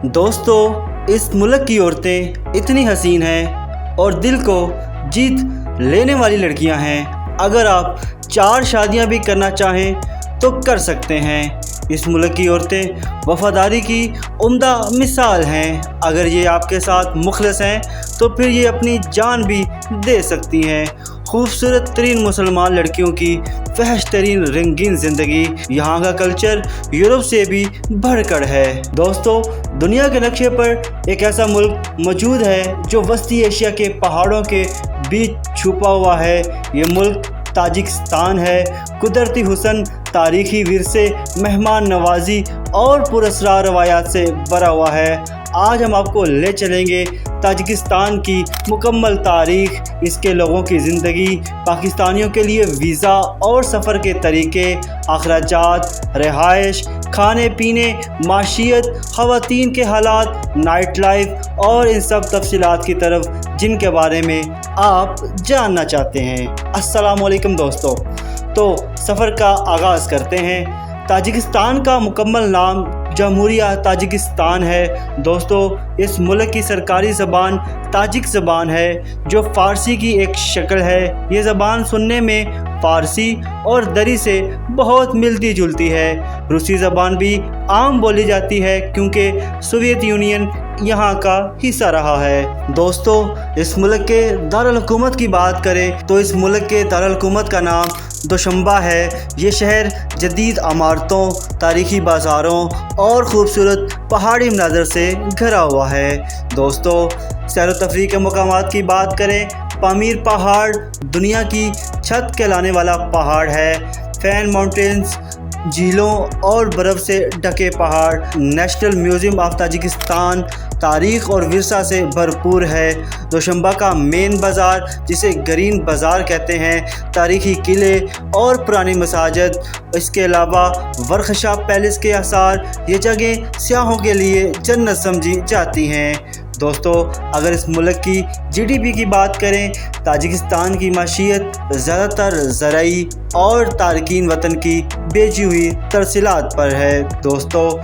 दोस्तों, इस मुल्क की औरतें इतनी हसीन हैं और दिल को जीत लेने वाली लड़कियां हैं। अगर आप 4 शादियां भी करना चाहें तो कर सकते हैं। इस मुल्क की औरतें वफादारी की उम्दा मिसाल हैं। अगर ये आपके साथ मुखलिस हैं तो फिर ये अपनी जान भी दे सकती हैं। खूबसूरत तरीन मुसलमान लड़कियों की फहश तरीन रंगीन ज़िंदगी, यहाँ का कल्चर यूरोप से भी बढ़कर है। दोस्तों, दुनिया के नक्शे पर एक ऐसा मुल्क मौजूद है जो वस्ती एशिया के पहाड़ों के बीच छुपा हुआ है। ये मुल्क ताजिकिस्तान है। कुदरती हुस्न, तारीखी विरसे, मेहमान नवाजी और पुरअसरार रवायात से भरा हुआ है। आज हम आपको ले चलेंगे ताजिकिस्तान की मुकम्मल तारीख, इसके लोगों की ज़िंदगी, पाकिस्तानियों के लिए वीज़ा और सफ़र के तरीके, अखराजात, रिहाइश, खाने पीने, माशियत, ख़वातीन के हालात, नाइट लाइफ और इन सब तफसीलात की तरफ जिनके बारे में आप जानना चाहते हैं। अस्सलामुअलैकुम दोस्तों, तो सफ़र का आगाज़ करते हैं। ताजिकिस्तान का मुकम्मल नाम जमहूरिया ताजिकिस्तान है। दोस्तों, इस मुल्क की सरकारी ज़बान ताजिक ज़बान है जो फ़ारसी की एक शक्ल है। ये ज़बान सुनने में फ़ारसी और दरी से बहुत मिलती जुलती है। रूसी ज़बान भी आम बोली जाती है क्योंकि सोवियत यूनियन यहाँ का हिस्सा रहा है। दोस्तों, इस मुल्क के दारुल हुकूमत की बात करें तो इस मुल्क के दारुल हुकूमत का नाम दोशंबा है। ये शहर जदीद इमारतों, तारीखी बाज़ारों और ख़ूबसूरत पहाड़ी मनाज़र से घिरा हुआ है। दोस्तों, सैर व तफरीह के मकामात की बात करें, पामीर पहाड़ दुनिया की छत कहलाने वाला पहाड़ है। फैन माउंटेन्स, झीलों और बर्फ़ से ढके पहाड़, नेशनल म्यूज़ियम ऑफ ताजिकिस्तान तारीख़ और विरसा से भरपूर है। दोशंबा का मेन बाज़ार, जिसे ग्रीन बाज़ार कहते हैं, तारीख़ी किले और पुरानी मसाजिद, इसके अलावा वर्कशॉप पैलेस के आसार, ये जगह सियाहों के लिए जन्नत समझी जाती हैं। दोस्तों, अगर इस मुल्क की जीडीपी की बात करें, ताजिकिस्तान की माशियत ज़्यादातर ज़राई और तारकीन वतन की बेची हुई तरसीलात पर है। दोस्तों,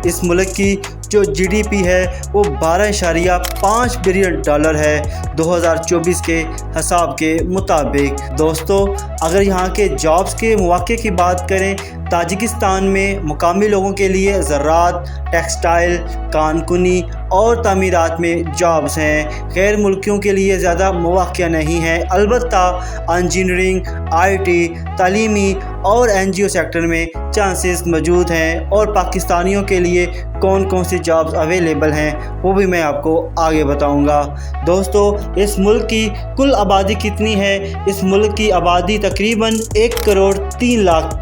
इस मुल्क की जो जीडीपी है वो 12.5 बिलियन डॉलर है 2024 के हिसाब के मुताबिक। दोस्तों, अगर यहाँ के जॉब्स के मौके की बात करें, ताजिकिस्तान में मुकामी लोगों के लिए ज़राअत, टेक्सटाइल, कानकुनी और तामीरात में जॉब्स हैं। गैर मुल्कियों के लिए ज़्यादा मौक़े नहीं हैं, अलबत्ता इंजीनियरिंग, आईटी, तालीमी और एनजीओ सेक्टर में चांसेस मौजूद हैं। और पाकिस्तानियों के लिए कौन कौन सी जॉब्स अवेलेबल हैं वो भी मैं आपको आगे बताऊंगा। दोस्तों, इस मुल्क की कुल आबादी कितनी है? इस मुल्क की आबादी तकरीबन 1.3 करोड़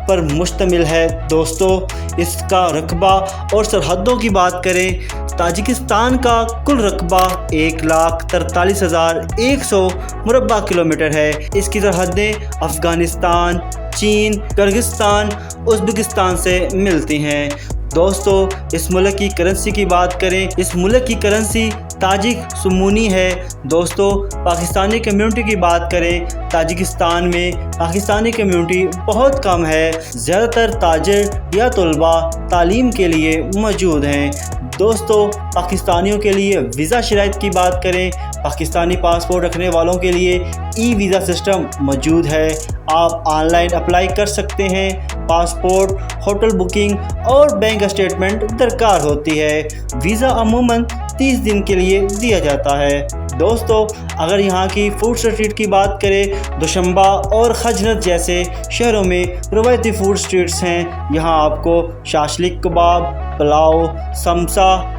पर मुश्तमिल है। दोस्तों, इसका रकबा और सरहदों की बात करें, ताजिकिस्तान का कुल रकबा 1,43,100 मुरब्बा किलोमीटर है। इसकी सरहदें अफ़गानिस्तान, चीन, किर्गिस्तान, उज़्बेकिस्तान से मिलती हैं। दोस्तों, इस मुल्क की करेंसी की बात करें, इस मुल्क की करेंसी ताजिक सुमूनी है। दोस्तों, पाकिस्तानी कम्युनिटी की बात करें, ताजिकिस्तान में पाकिस्तानी कम्युनिटी बहुत कम है। ज़्यादातर ताजिर या तलबा तालीम के लिए मौजूद हैं। दोस्तों, पाकिस्तानियों के लिए वीज़ा शराइत की बात करें, पाकिस्तानी पासपोर्ट रखने वालों के लिए ई वीज़ा सिस्टम मौजूद है। आप ऑनलाइन अप्लाई कर सकते हैं। पासपोर्ट, होटल बुकिंग और बैंक स्टेटमेंट दरकार होती है। वीज़ा अमूमन 30 दिन के लिए दिया जाता है। दोस्तों, अगर यहाँ की फूड स्ट्रीट की बात करें, दोशंबा और खजनत जैसे शहरों में रवायती फूड स्ट्रीट्स हैं। यहाँ आपको शाशलिक कबाब, पुलाव,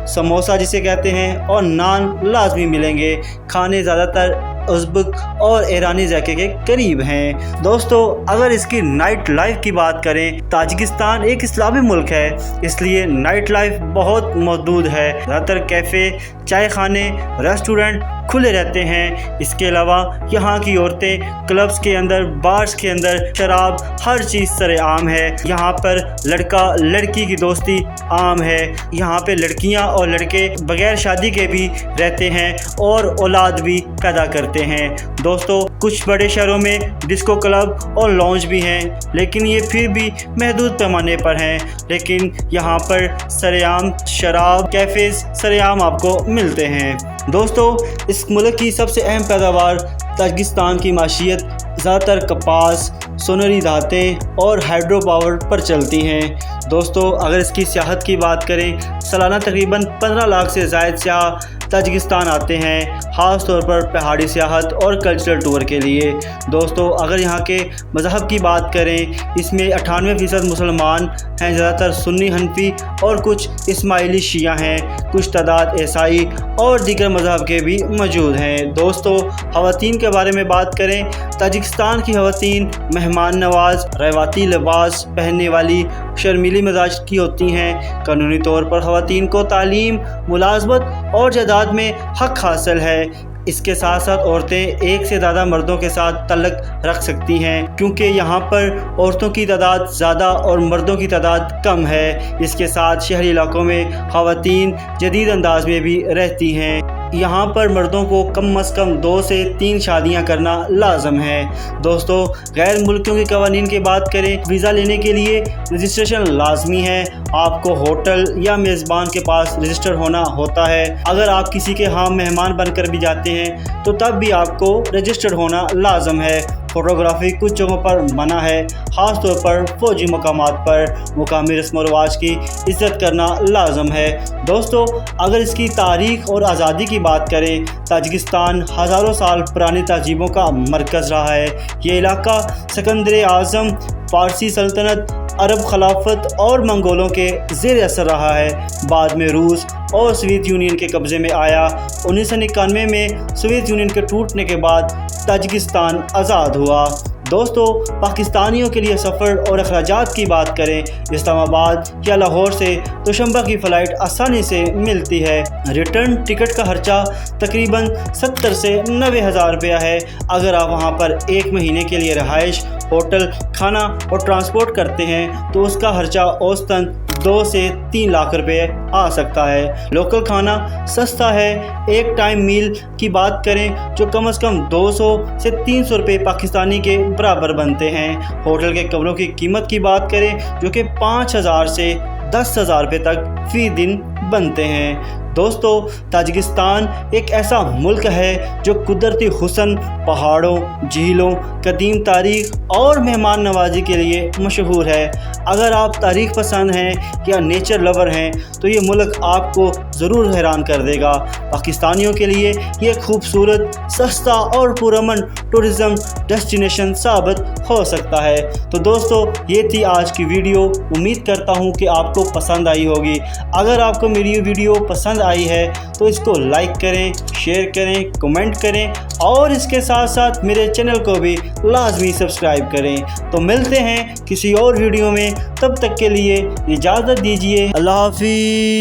समोसा जिसे कहते हैं, और नान लाजमी मिलेंगे। खाने ज़्यादातर उज़्बेक और ईरानी ज़ायके के करीब हैं। दोस्तों, अगर इसकी नाइट लाइफ की बात करें, ताजिकिस्तान एक इस्लामी मुल्क है, इसलिए नाइट लाइफ बहुत मौजूद है। ज़्यादातर कैफ़े, चाय खाने, रेस्टोरेंट खुले रहते हैं। इसके अलावा यहाँ की औरतें क्लब्स के अंदर, बार्स के अंदर शराब, हर चीज़ सरेआम है। यहाँ पर लड़का लड़की की दोस्ती आम है। यहाँ पे लड़कियाँ और लड़के बगैर शादी के भी रहते हैं और औलाद भी पैदा करते हैं। दोस्तों कुछ बड़े शहरों में डिस्को क्लब और लॉन्ज भी हैं, लेकिन ये फिर भी महदूद पैमाने पर हैं। लेकिन यहाँ पर सरेआम शराब कैफ़ेज़ सरेआम आपको मिलते हैं। दोस्तों इस मुल्क की सबसे अहम पैदावार ताजिकिस्तान की माशियत ज़्यादातर कपास, सोनहरी धातें और हाइड्रो पावर पर चलती हैं। दोस्तों अगर इसकी सियाहत की बात करें, सालाना तकरीबन 15 लाख से ज़ायद सियाह ताजिकिस्तान आते हैं, ख़ास तौर पर पहाड़ी सियाहत और कल्चरल टूर के लिए। दोस्तों अगर यहाँ के मज़हब की बात करें, इसमें 98% मुसलमान हैं, ज़्यादातर सुन्नी हनफी और कुछ इस्माइली शिया हैं, कुछ तादाद ईसाई और दीगर मज़हब के भी मौजूद हैं। दोस्तों ख़वातीन के बारे में बात करें, ताजिकिस्तान की ख़वातीन मेहमान नवाज, रवाती लिबास पहनने वाली, शर्मीली मिजाज की होती हैं। कानूनी तौर पर ख़वातीन को तालीम, मुलाज़मत और जायदाद में हक़ हासिल है। इसके साथ साथ औरतें एक से ज़्यादा मर्दों के साथ तल्लक रख सकती हैं, क्योंकि यहाँ पर औरतों की तादाद ज़्यादा और मर्दों की तादाद कम है। इसके साथ शहरी इलाकों में ख़वातीन जदीद अंदाज में भी रहती हैं। यहाँ पर मर्दों को कम अज़ कम 2 से 3 शादियाँ करना लाजम है। दोस्तों गैर मुल्कियों के कवानीन की बात करें, वीज़ा लेने के लिए रजिस्ट्रेशन लाजमी है। आपको होटल या मेज़बान के पास रजिस्टर होना होता है। अगर आप किसी के यहाँ मेहमान बनकर भी जाते हैं तो तब भी आपको रजिस्टर्ड होना लाजम है। फ़ोटोग्राफी कुछ जगहों पर मना है, ख़ास तौर पर फ़ौजी मकामात पर। मुकामी रस्म व रिवाज की इज़्ज़त करना लाजम है। दोस्तों अगर इसकी तारीख़ और आज़ादी की बात करें, ताजिकिस्तान हज़ारों साल पुरानी तहज़ीबों का मरकज़ रहा है। ये इलाका सिकंदर आज़म, फ़ारसी सल्तनत, अरब खिलाफत और मंगोलों के ज़ेर असर रहा है। बाद में रूस और सोवियत यूनियन के कब्ज़े में आया। 1991 में सोवियत यूनियन के टूटने के बाद ताजिकिस्तान आज़ाद हुआ। दोस्तों पाकिस्तानियों के लिए सफ़र और अखराजात की बात करें, इस्लामाबाद या लाहौर से दोशंबा की फ़्लाइट आसानी से मिलती है। रिटर्न टिकट का खर्चा तकरीबन 70 से 90 हज़ार रुपया है। अगर आप वहां पर 1 महीने के लिए रहाइश, होटल, खाना और ट्रांसपोर्ट करते हैं तो उसका खर्चा औसतन 2 से 3 लाख रुपए आ सकता है। लोकल खाना सस्ता है। एक टाइम मील की बात करें जो कम से कम 200 से 300 रुपये पाकिस्तानी के बराबर बनते हैं। होटल के कमरों की कीमत की बात करें जो कि 5,000 से 10,000 रुपये तक फ़ी दिन बनते हैं। दोस्तों ताजिकिस्तान एक ऐसा मुल्क है जो कुदरती हुस्न, पहाड़ों, झीलों, कदीम तारीख़ और मेहमान नवाजी के लिए मशहूर है। अगर आप तारीख़ पसंद हैं या नेचर लवर हैं तो ये मुल्क आपको ज़रूर हैरान कर देगा। पाकिस्तानियों के लिए ये खूबसूरत, सस्ता और पुरअमन टूरिज़म डेस्टिनेशन साबित हो सकता है। तो दोस्तों ये थी आज की वीडियो। उम्मीद करता हूँ कि आपको पसंद आई होगी। अगर आपको मेरी ये वीडियो पसंद आई है तो इसको लाइक करें, शेयर करें, कमेंट करें और इसके साथ साथ मेरे चैनल को भी लाजमी सब्सक्राइब करें। तो मिलते हैं किसी और वीडियो में, तब तक के लिए इजाज़त दीजिए। अल्लाह हाफिज़।